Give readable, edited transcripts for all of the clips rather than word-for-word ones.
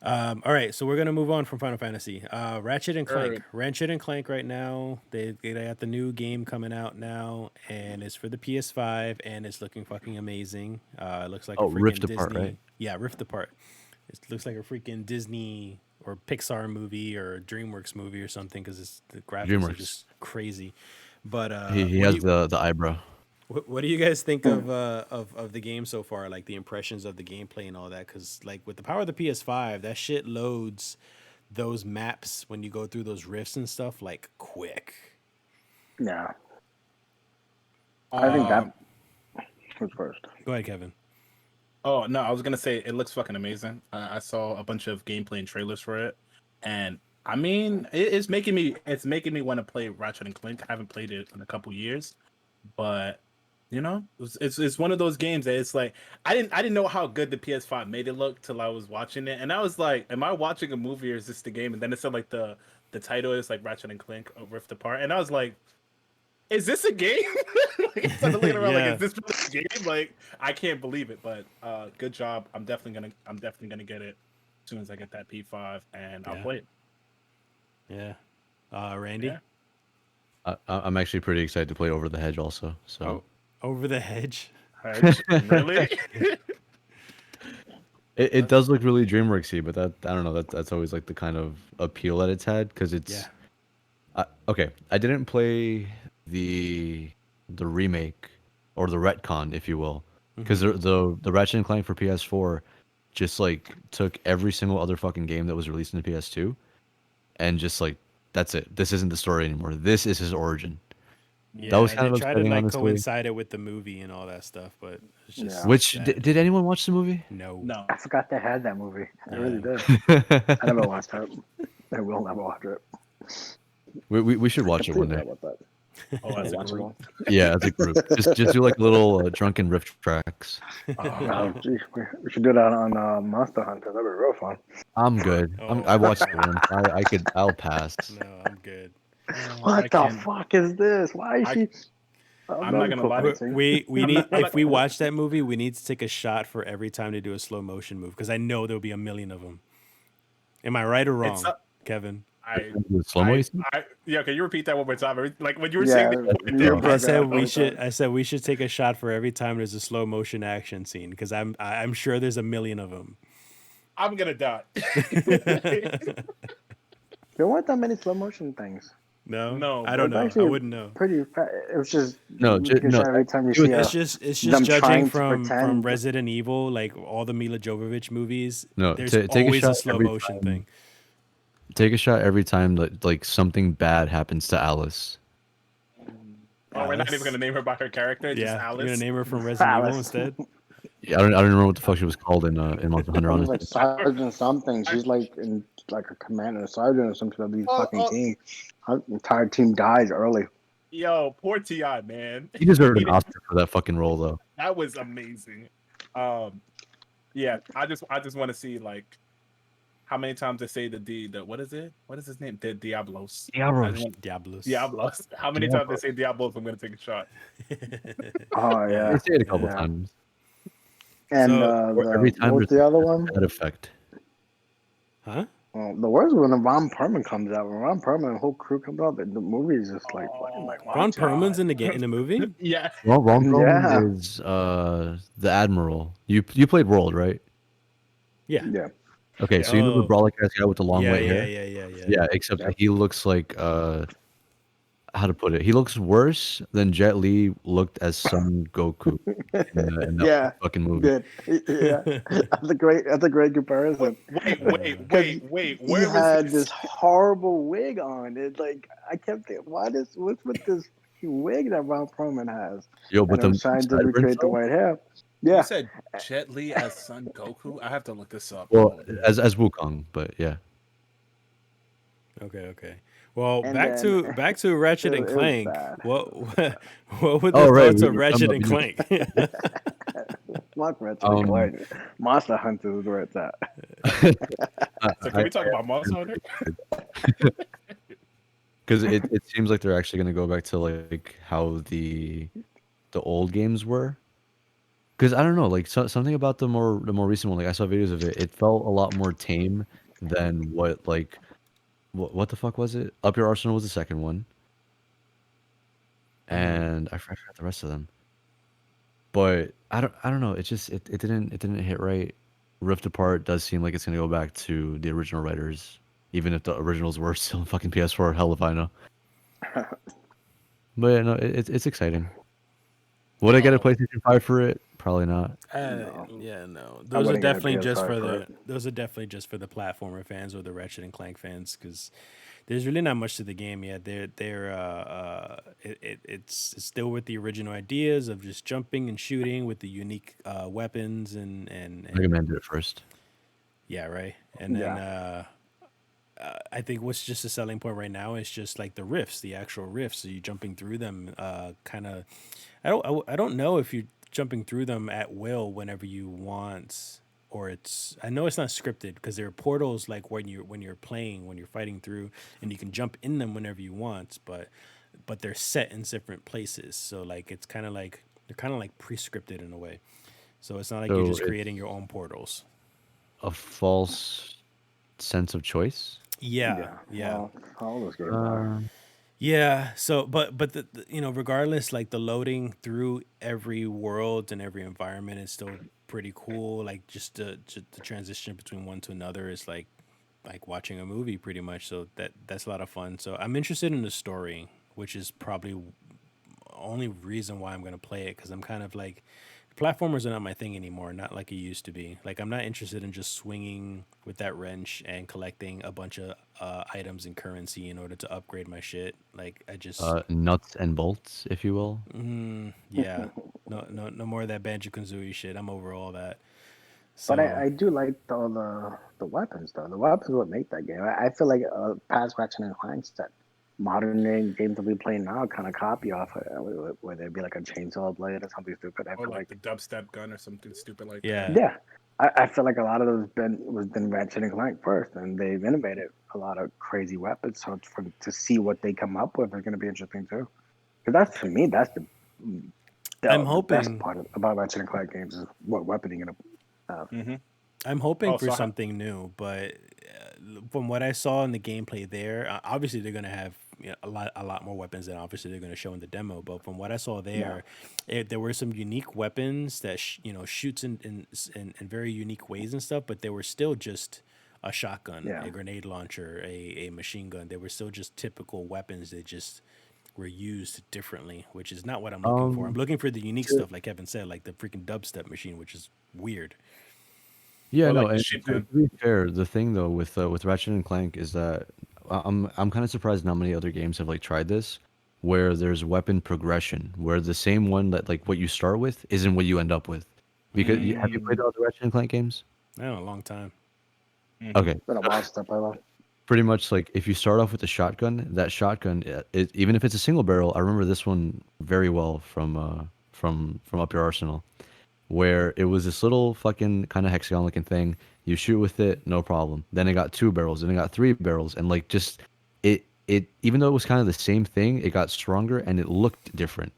All right, so we're gonna move on from Final Fantasy. Ratchet and Clank. Heard. Ratchet and Clank right now. They got the new game coming out now, and it's for the PS5, and it's looking fucking amazing. It looks like a Oh, Rift freaking Apart, right? Disney. Yeah, Rift Apart. It looks like a freaking Disney or Pixar movie or a DreamWorks movie or something because the graphics are DreamWorks. just crazy. But He what do has you the eyebrow. what do you guys think of the game so far? Like the impressions of the gameplay and all that? Because like with the power of the PS5, that shit loads those maps when you go through those rifts and stuff like quick. Yeah, I think Um, that was first. Go ahead, Kevin. oh no, I was gonna say it looks fucking amazing. I saw a bunch of gameplay and trailers for it, and I mean, it's making me want to play Ratchet and Clank. I haven't played it in a couple years, but it's one of those games that it's like I didn't know how good the PS5 made it look till I was watching it, and I was like, am I watching a movie or is this the game? And then it said like the title is like Ratchet and Clank Rift Apart, and I was like, is this a game? Like, I started looking around like, Yeah. is this really a game? Like, I can't believe it, but good job. I'm definitely gonna get it as soon as I get that P5, and I'll Yeah. play it. Yeah. Randy. Yeah. I'm actually pretty excited to play Over the Hedge also. So Oh, Over the Hedge. Really? it does look really DreamWorksy, but that I don't know. That's always like the kind of appeal that it's had because it's Yeah. okay. I didn't play the remake or the retcon, if you will, because the Ratchet and Clank for PS4 just like took every single other fucking game that was released in the PS2 and just like that's it. This isn't the story anymore. This is his origin. Yeah, That was and kind they of try to upsetting, like honestly. coincide it with the movie and all that stuff, but it's just Yeah. Which sad. did anyone watch the movie? No. No. I forgot they had that movie. I really Yeah. did. I never watched it. I will never watch it. We should watch it one Completely day. forgot about that. Oh, as a Watch it group. all. Yeah, as a group. Just do like little drunken riff tracks. Oh, geez, we should do that on Monster Hunter. That'd be real fun. I'm good. I watched it once. I'll pass. No, I'm good. What I the can't- fuck is this? Why is I- she? I'm not gonna lie to you. We I'm need not- if we watch that movie, we need to take a shot for every time they do a slow motion move because I know there'll be a million of them. Am I right or wrong, It's Kevin? Slow motion. Yeah, can you repeat that one more time? Like when you were Yeah, saying you that, broke I it said up we every should. time. I said we should take a shot for every time there's a slow motion action scene because I'm sure there's a million of them. I'm gonna die. There weren't that many slow motion things. No, I don't know. I Actually, wouldn't know. Pretty. It was just No, you can no, show every time you it was- see It's a. just them judging trying to from pretend. Resident Evil, like all the Mila Jovovich movies. No, there's take a always a shot slow every motion time. thing. Take a shot every time that like something bad happens to Alice. Oh, we're not Alice. even gonna name her by her character. Just Yeah, Alice. you're gonna name her from Resident Evil Alice. instead. Yeah, I don't remember what the fuck she was called in Monster Hunter. It was Honestly, like Sergeant something. She's like in like a commander, sergeant or something of these fucking team. Her entire team dies early. Yo, poor Ti, man. he deserved an Oscar for that fucking role, though. That was amazing. Yeah, I just want to see like how many times they say the what is it? What is his name? The Diablos. Diablos. Diablos. How many times they say Diablos? I'm gonna take a shot. Oh They yeah. say it a couple Yeah. times. And So, every time what was there's the other one? that effect. Huh? Well, the worst is when Ron Perlman comes out. When Ron Perlman and the whole crew comes out, the movie is just like, fucking like Ron Perlman's in the movie. Yeah. Ron Perlman Yeah. is the Admiral. You played World, right? Yeah. yeah. Okay, so you know the Oh. brolic ass guy with the long Yeah, white yeah, hair. yeah. Yeah, except Yeah. that he looks like how to put it? He looks worse than Jet Li looked as Son Goku in that Yeah. fucking movie. Good. Yeah, that's a great comparison. Wait. He Where had was this horrible wig on. It's like I kept thinking, what's with this wig that Ron Perlman has? Yo, but And I was trying to recreate the white hair. Yeah, You said Jet Li as Son Goku? I have to look this up. Well, as Wukong, but yeah. Okay. Well, And back then- to Ratchet and it was Clank. bad. What were the Oh, right, thoughts we of were Ratchet talking and about Clank? Fuck Ratchet and Clank. Monster Hunter is where it's at. So can we talk about Monster Hunter? Because it seems like they're actually going to go back to like how the old games were. because I don't know, like something about the more recent one. Like I saw videos of it. It felt a lot more tame than what like what the fuck was it? Up Your Arsenal was the second one, Mm-hmm. and I forgot the rest of them. But I don't know. It didn't hit right. Rift Apart does seem like it's gonna go back to the original writers, even if the originals were still in fucking PS4. Hell if I know. But yeah, no, it's exciting. Would I get a Oh, PlayStation 5 for it? Probably not. No, yeah, no. I Those are wouldn't get a definitely just PS5 for for it. the platformer fans or the Ratchet and Clank fans because there's really not much to the game yet. It's still with the original ideas of just jumping and shooting with the unique weapons Mega and Man did it first. yeah, right. And then Yeah, I think what's just a selling point right now is just like the rifts, the actual rifts. So you jumping through them, kind of. I don't know if you're jumping through them at will whenever you want, or it's. I know it's not scripted because there are portals like when you're playing when you're fighting through, and you can jump in them whenever you want, but they're set in different places. So like it's kind of like they're kind of like pre-scripted in a way. So it's not like you're So just creating it's your own portals. a false sense of choice. Yeah, yeah. yeah. Well, all those games are. Uh, Yeah, so but regardless, like the loading through every world and every environment is still pretty cool. Like just the transition between one to another is like watching a movie pretty much. So that's a lot of fun. So I'm interested in the story, which is probably only reason why I'm gonna play it because I'm kind of like platformers are not my thing anymore. Not like it used to be. Like I'm not interested in just swinging with that wrench and collecting a bunch of items and currency in order to upgrade my shit. Like I just nuts and bolts, if you will. yeah, no more of that Banjo Kazooie shit. I'm over all that. But So I do like all the weapons though. The weapons what make that game. I feel like past Ratchet and Clank that modern day games that we play now kind of copy off of it, where there'd be like a chainsaw blade or something stupid. I Or feel like like the dubstep gun or something stupid like that. yeah, yeah, I feel like a lot of those been Ratchet and Clank first, and they've innovated a lot of crazy weapons. So to see what they come up with is going to be interesting too. Because that's to me that's I'm the best hoping part about Ratchet and Clank games is what weapon you're gonna have. Mm-hmm. I'm hoping Oh, for so something new, but from what I saw in the gameplay there, obviously they're gonna have a lot more weapons than obviously they're gonna show in the demo. But from what I saw Yeah, there, there were some unique weapons that shoots in very unique ways and stuff, but they were still just a shotgun, yeah. a grenade launcher, a machine gun. They were still just typical weapons. They just were used differently, which is not what I'm looking for. I'm Um, looking for the unique to- stuff, like Kevin said, like the freaking dubstep machine, which is weird. yeah, Or no, like the and sheep to gun. be fair, the thing though with Ratchet and Clank is that I'm kind of surprised not many other games have like tried this, where there's weapon progression, where the same one that like what you start with isn't what you end up with. Because have you played Mm, all the Ratchet and Clank games? I don't know, a long time. mm-hmm. Okay, Been a while since I played one. pretty much like if you start off with a shotgun, that shotgun, even if it's a single barrel, I remember this one very well from Up Your Arsenal, where it was this little fucking kind of hexagon looking thing. You shoot with it, no problem. Then it got two barrels, then it got three barrels, and like just it even though it was kind of the same thing, it got stronger and it looked different.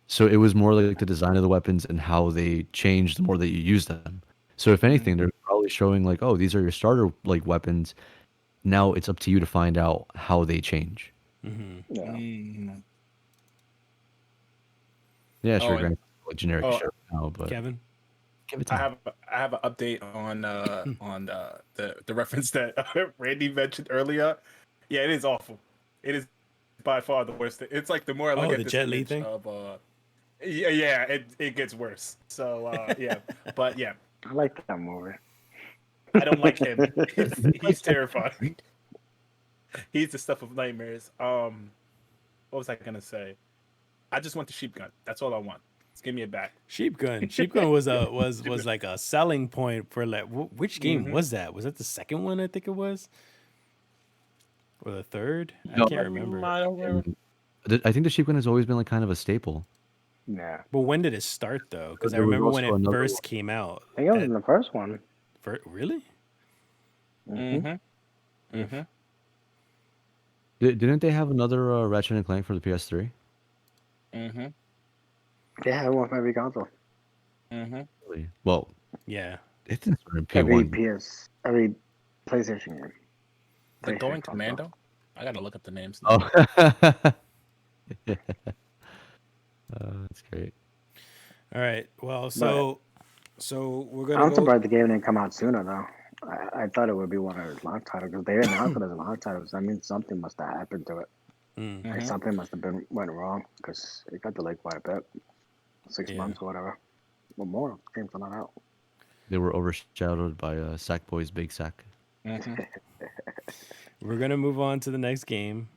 So it was more like the design of the weapons and how they changed the more that you use them. So if anything, they're probably showing like, oh, these are your starter like weapons. Now it's up to you to find out how they change. Yeah, Mm-hmm. Yeah, Oh, sure, and granted, like generic oh, shit now, but Kevin? give it I time. have an update on the reference that Randy mentioned earlier. Yeah, it is awful. It is by far the worst. It's like the more I look Oh, at the this Jet Li image thing? of yeah, it gets worse. So yeah, but yeah, I like that movie. I don't like him. He's terrifying. He's the stuff of nightmares. What was I gonna say? I just want the sheep gun. That's all I want. Just give me it back. Sheep Gun. Sheep Gun was like a selling point for like which game Mm-hmm. was that? Was that the second one I think it was? Or the third? I No, can't remember. I don't remember. I think the sheep gun has always been like kind of a staple. Yeah, But when did it start though? Because I There was remember when also it another one. first came out. I think it was That in the first one. really? Hmm. Mm-hmm. Mm. Mm-hmm. Didn't they have another Ratchet and Clank for the PS3? Mm-hmm. They had one for every console. Mm-hmm. Really. Well, Yeah. it didn't start in Every P1. every PlayStation game. The PlayStation Going console. Commando. I gotta look up the names. Now. Oh. That's great. All right. Well, But so we're gonna I'm go. surprised the game didn't come out sooner though. I thought it would be one of his launch titles because they announced it as a launch title. So I mean, something must have happened to it. Mm, Like Mm-hmm. something must have been went wrong because it got delayed quite a bit, 6 months or whatever, or more. Game's not out. They were overshadowed by Sackboy's Big Sack. Mm-hmm. we're gonna move on to the next game.